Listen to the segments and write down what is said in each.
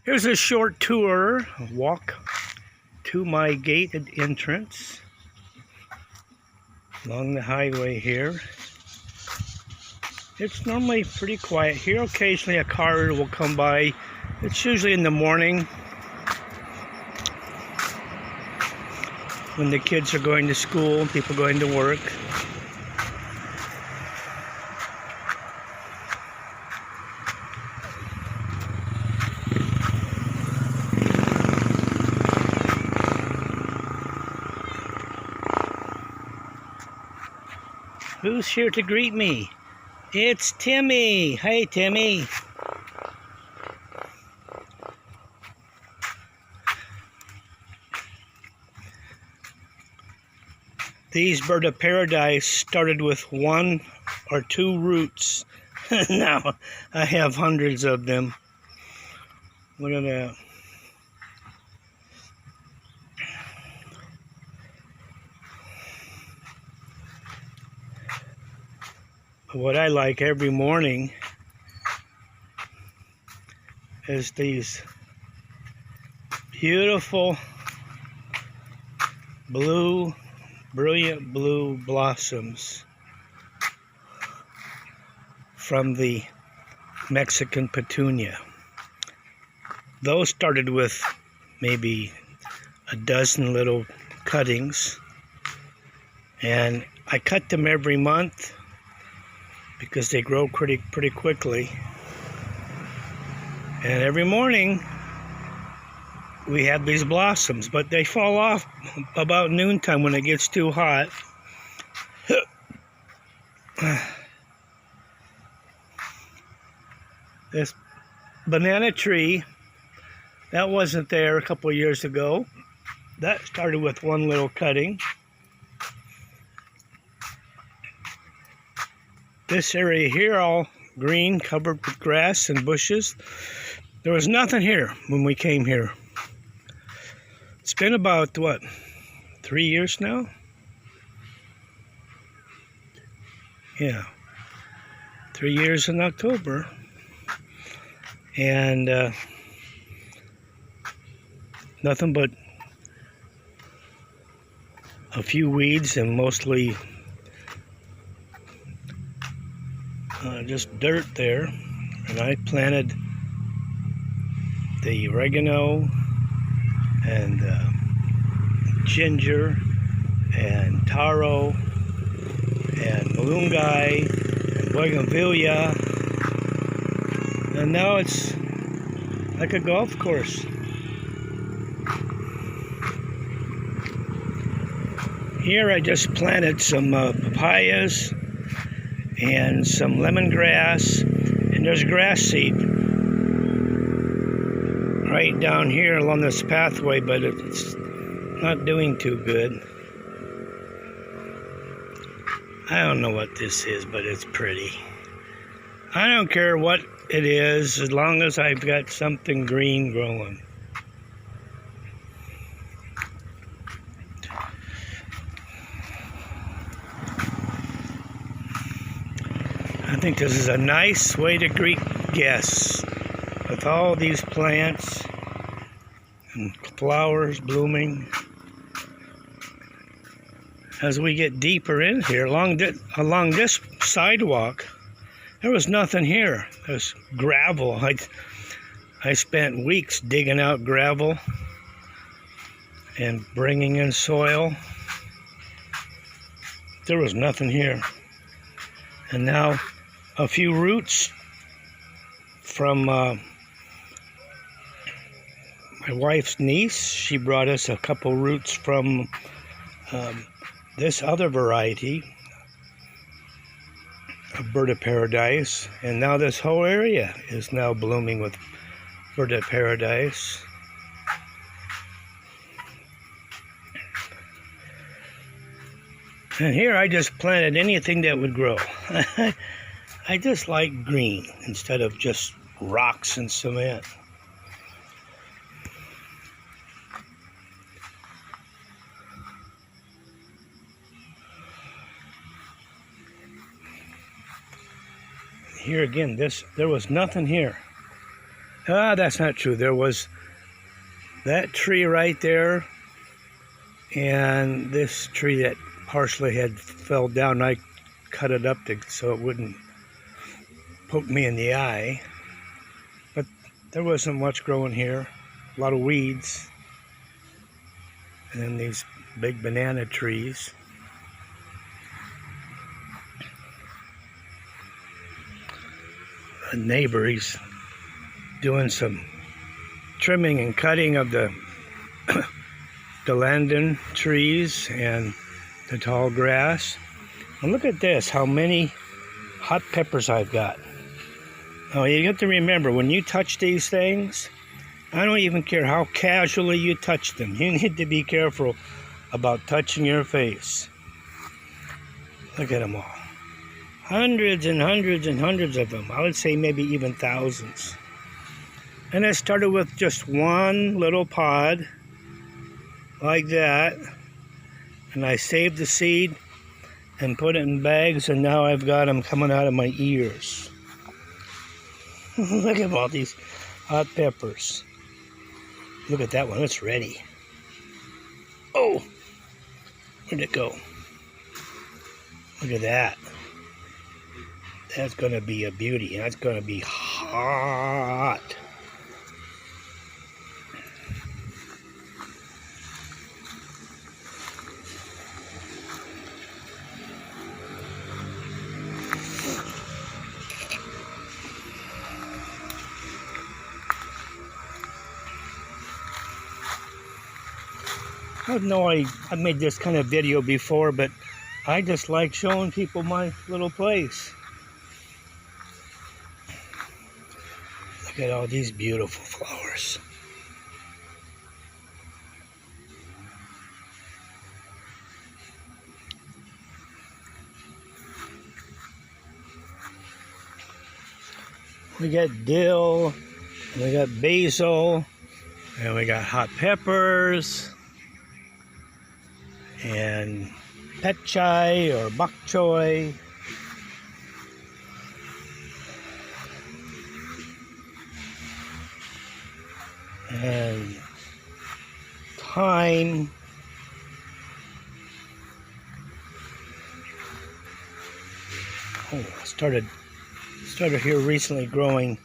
Here's a short tour, a walk to my gated entrance along the highway here. It's normally pretty quiet here. Occasionally a car will come by. It's usually in the morning when the kids are going to school, people going to work. Who's here to greet me? It's Timmy. Hey, Timmy. These bird of paradise started with 1 or 2 roots. Now I have hundreds of them. Look at that. What I like every morning is these beautiful brilliant blue blossoms from the Mexican petunia. Those started with maybe a dozen little cuttings, and I cut them every month because they grow pretty quickly. And every morning we have these blossoms, but they fall off about noontime when it gets too hot. This banana tree, that wasn't there a couple of years ago. That started with 1 little cutting. This area here, all green, covered with grass and bushes. There was nothing here when we came here. It's been about, what, 3 years now? Yeah, 3 years in October. And nothing but a few weeds and mostly just dirt there. And I planted the oregano and ginger and taro and malunggay and bougainvillea, and now it's like a golf course. Here I just planted some papayas and some lemongrass, and there's grass seed right down here along this pathway, but it's not doing too good. I don't know what this is, but it's pretty. I don't care what it is as long as I've got something green growing. I think this is a nice way to greet guests with all these plants and flowers blooming. As we get deeper in here, along this sidewalk, there was nothing here. There's gravel. I spent weeks digging out gravel and bringing in soil. There was nothing here. And now a few roots from my wife's niece. She brought us a couple roots from this other variety of bird of paradise, and now this whole area is now blooming with bird of paradise. And here I just planted anything that would grow. I just like green instead of just rocks and cement. Here again, there was nothing here. That's not true. There was that tree right there, and this tree that partially had fell down. I cut it up so it wouldn't poke me in the eye. But there wasn't much growing here. A lot of weeds. And then these big banana trees. A neighbor, he's doing some trimming and cutting of the Delandon trees and the tall grass. And look at this, how many hot peppers I've got. Oh, you have to remember, when you touch these things, I don't even care how casually you touch them. You need to be careful about touching your face. Look at them all. Hundreds and hundreds and hundreds of them. I would say maybe even thousands. And I started with just one little pod, like that. And I saved the seed and put it in bags, and now I've got them coming out of my ears. Look at all these hot peppers. Look at that one, it's ready. Oh, where'd it go? Look at that. That's gonna be a beauty. That's gonna be hot. I know I've made this kind of video before, but I just like showing people my little place. Look at all these beautiful flowers. We got dill, and we got basil, and we got hot peppers, and pet chai or bok choy. And thyme. Oh, I started here recently growing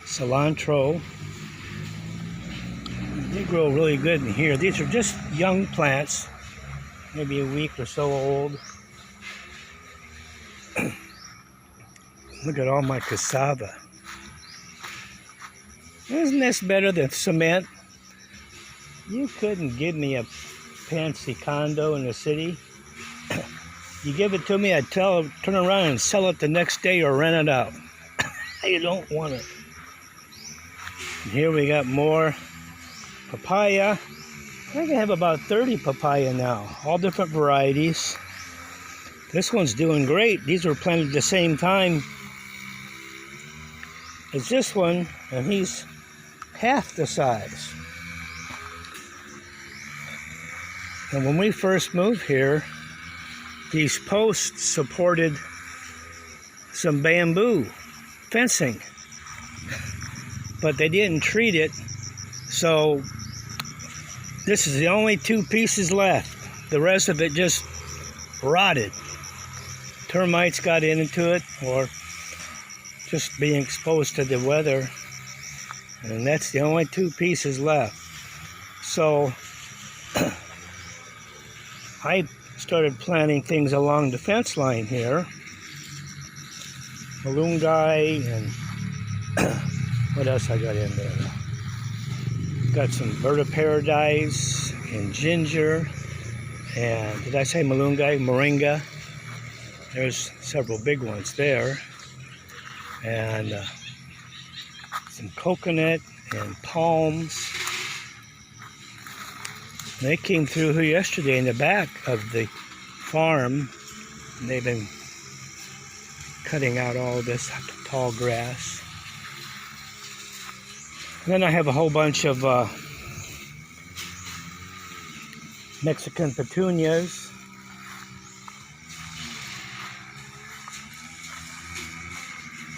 cilantro. They grow really good in here. These are just young plants, maybe a week or so old. Look at all my cassava. Isn't this better than cement? You couldn't give me a fancy condo in the city. You give it to me, I'd turn around and sell it the next day or rent it out. You don't want it. And here we got more papaya. I think I have about 30 papaya now, all different varieties. This one's doing great. These were planted at the same time as this one, and he's half the size. And when we first moved here, these posts supported some bamboo fencing, but they didn't treat it, so this is the only two pieces left. The rest of it just rotted. Termites got into it, or just being exposed to the weather, and that's the only two pieces left. So I started planting things along the fence line here. Malunggay and what else I got in there? Got some bird of paradise and ginger, and did I say malunggay? Moringa. There's several big ones there, and some coconut and palms. And they came through here yesterday in the back of the farm, and they've been cutting out all this tall grass. And then I have a whole bunch of Mexican petunias.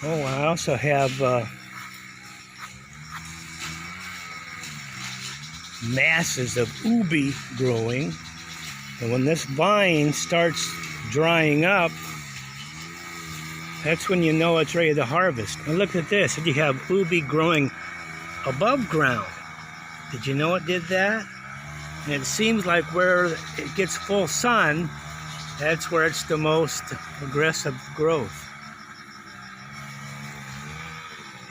Oh, I also have masses of ubi growing. And when this vine starts drying up, that's when you know it's ready to harvest. And look at this. You have ubi growing above ground. Did you know it did that? And it seems like where it gets full sun, that's where it's the most aggressive growth.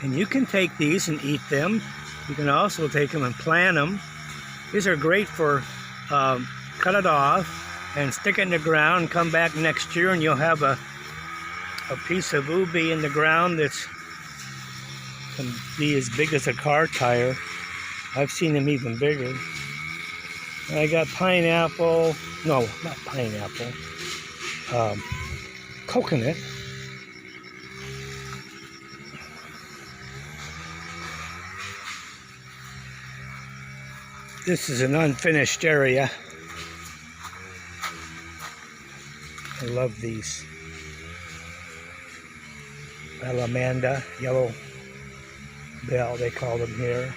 And you can take these and eat them. You can also take them and plant them. These are great for cut it off and stick it in the ground and come back next year and you'll have a piece of ubi in the ground that's can be as big as a car tire. I've seen them even bigger. And I got pineapple, no, not pineapple, coconut. This is an unfinished area. I love these. Alamanda, yellow bell, they call them here.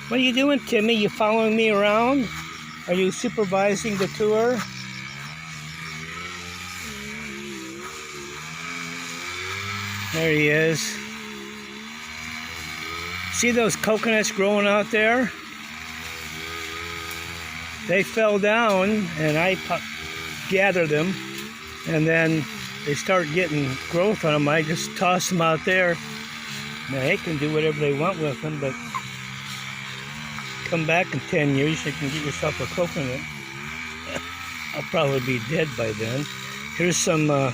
What are you doing, Timmy? You following me around? Are you supervising the tour? There he is. See those coconuts growing out there? They fell down and I gathered them, and then they start getting growth on them. I just toss them out there. Now they can do whatever they want with them, but come back in 10 years, you can get yourself a coconut. I'll probably be dead by then. Here's some, I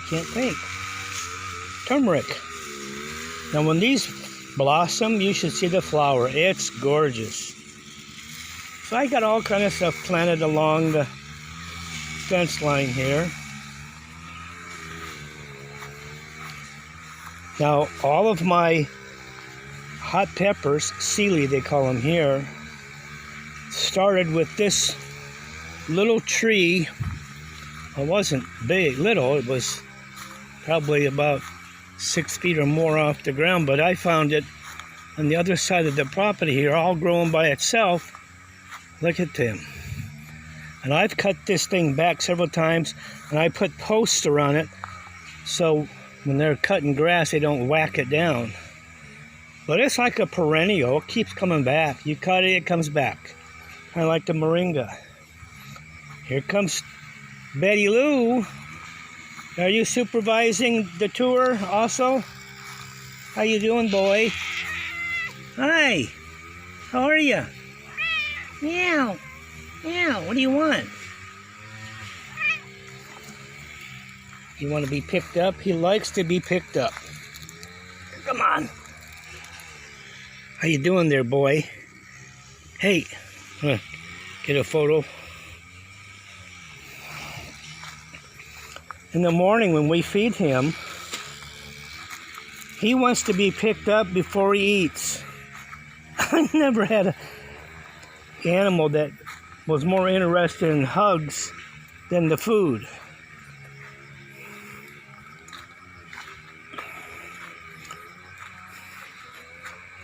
can't think. Turmeric. Now when these blossom, you should see the flower. It's gorgeous. So I got all kind of stuff planted along the fence line here. Now all of my hot peppers, Sealy they call them here, started with this little tree. It wasn't big, little, it was probably about 6 feet or more off the ground, but I found it on the other side of the property here, all growing by itself. Look at them. And I've cut this thing back several times, and I put posts around it so when they're cutting grass, they don't whack it down. But it's like a perennial. It keeps coming back. You cut it, it comes back. Kind of like the moringa. Here comes Betty Lou. Are you supervising the tour also? How you doing, boy? Hi. How are you? Meow. Meow. What do you want? You want to be picked up? He likes to be picked up. Come on. How you doing there, boy? Hey, get a photo. In the morning when we feed him, he wants to be picked up before he eats. I never had an animal that was more interested in hugs than the food.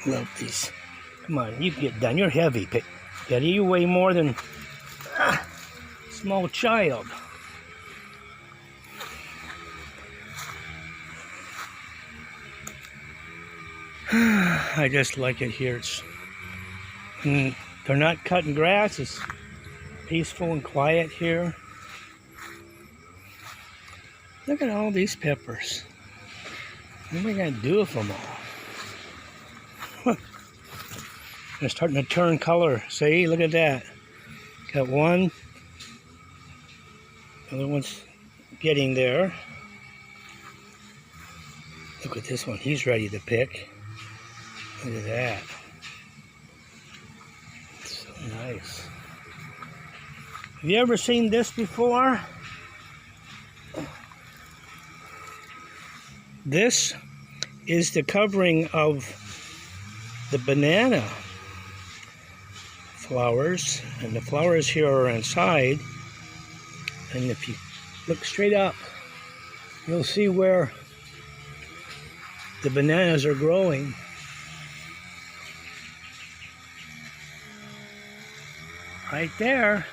Love these. Come on, you can get done. You're heavy, Betty. You weigh more than a small child. I just like it here. They're not cutting grass. It's peaceful and quiet here. Look at all these peppers. What am I going to do with them all? They're starting to turn color. See, look at that. Got one. The other one's getting there. Look at this one. He's ready to pick. Look at that. So nice. Have you ever seen this before? This is the covering of the banana flowers, and the flowers here are inside. And if you look straight up, you'll see where the bananas are growing. Right there.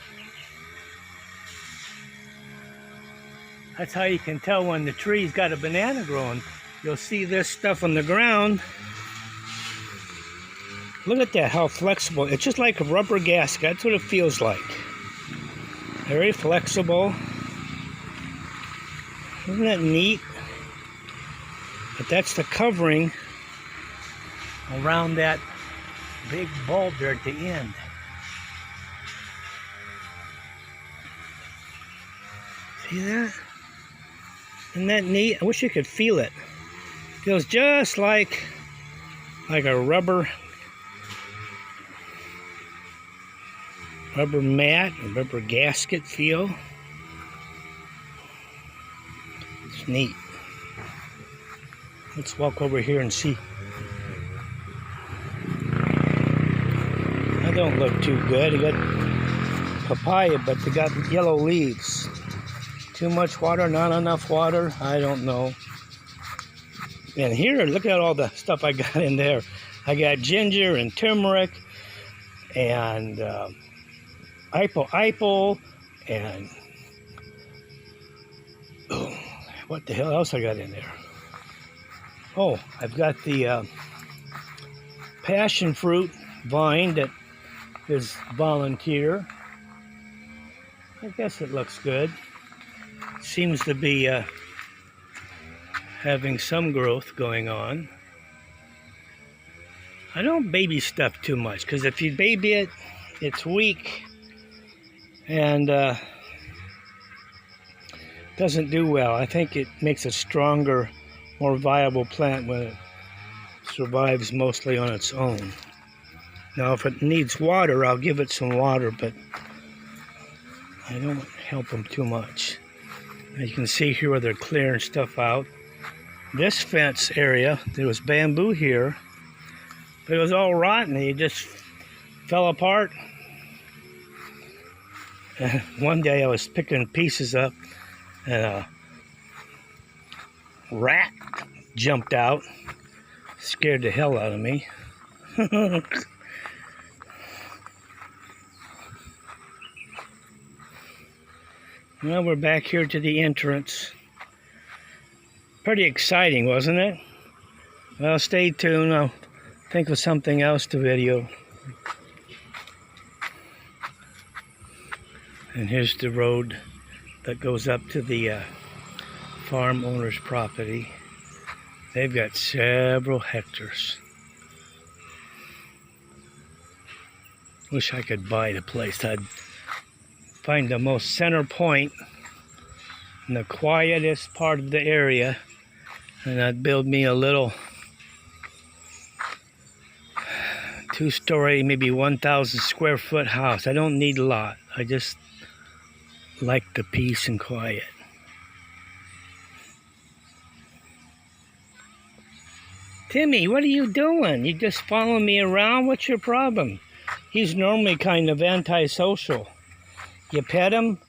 That's how you can tell when the tree's got a banana growing. You'll see this stuff on the ground. Look at that, how flexible. It's just like a rubber gasket. That's what it feels like. Very flexible. Isn't that neat? But that's the covering around that big bulb there at the end. See that? Isn't that neat? I wish you could feel it. Feels just like a rubber mat, a rubber gasket feel. It's neat. Let's walk over here and see. That don't look too good. They got papaya, but they got yellow leaves. Too much water, not enough water, I don't know. And here, look at all the stuff I got in there. I got ginger and turmeric and apple and what the hell else I got in there? Oh, I've got the passion fruit vine that is volunteer. I guess it looks good. Seems to be having some growth going on. I don't baby stuff too much, because if you baby it, it's weak and doesn't do well. I think it makes a stronger, more viable plant when it survives mostly on its own. Now if it needs water, I'll give it some water, but I don't help them too much. As you can see here where they're clearing stuff out. This fence area, there was bamboo here, but it was all rotten. It just fell apart. And one day I was picking pieces up and a rat jumped out, scared the hell out of me. Well, we're back here to the entrance. Pretty exciting, wasn't it? Well, stay tuned. I'll think of something else to video. And here's the road that goes up to the farm owner's property. They've got several hectares. Wish I could buy the place. I'd find the most center point in the quietest part of the area, and I'd build me a little 2-story, maybe 1,000 square foot house. I don't need a lot. I just like the peace and quiet. Timmy, what are you doing? You just following me around? What's your problem? He's normally kind of antisocial. You pet him?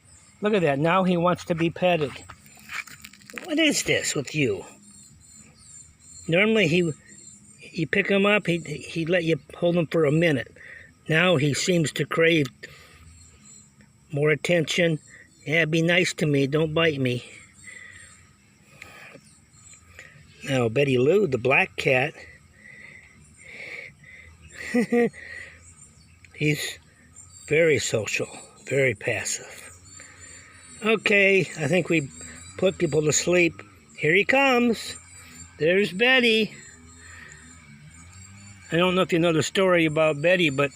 Look at that. Now he wants to be petted. What is this with you? Normally you pick him up, he'd let you hold him for a minute. Now he seems to crave more attention. Yeah, be nice to me. Don't bite me. Now Betty Lou, the black cat, he's very social. Very passive. Okay, I think we put people to sleep. Here he comes. There's Betty. I don't know if you know the story about Betty, but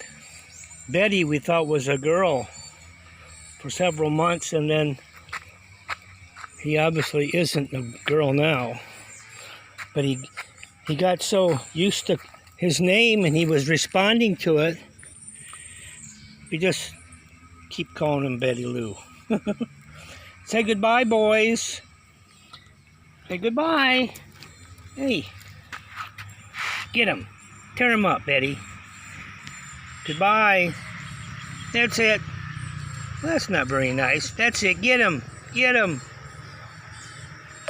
Betty we thought was a girl for several months, and then he obviously isn't a girl now. But he got so used to his name and he was responding to it. We just keep calling him Betty Lou. Say goodbye, boys. Say goodbye. Hey. Get him. Tear him up, Betty. Goodbye. That's it. Well, that's not very nice. That's it. Get him. Get him.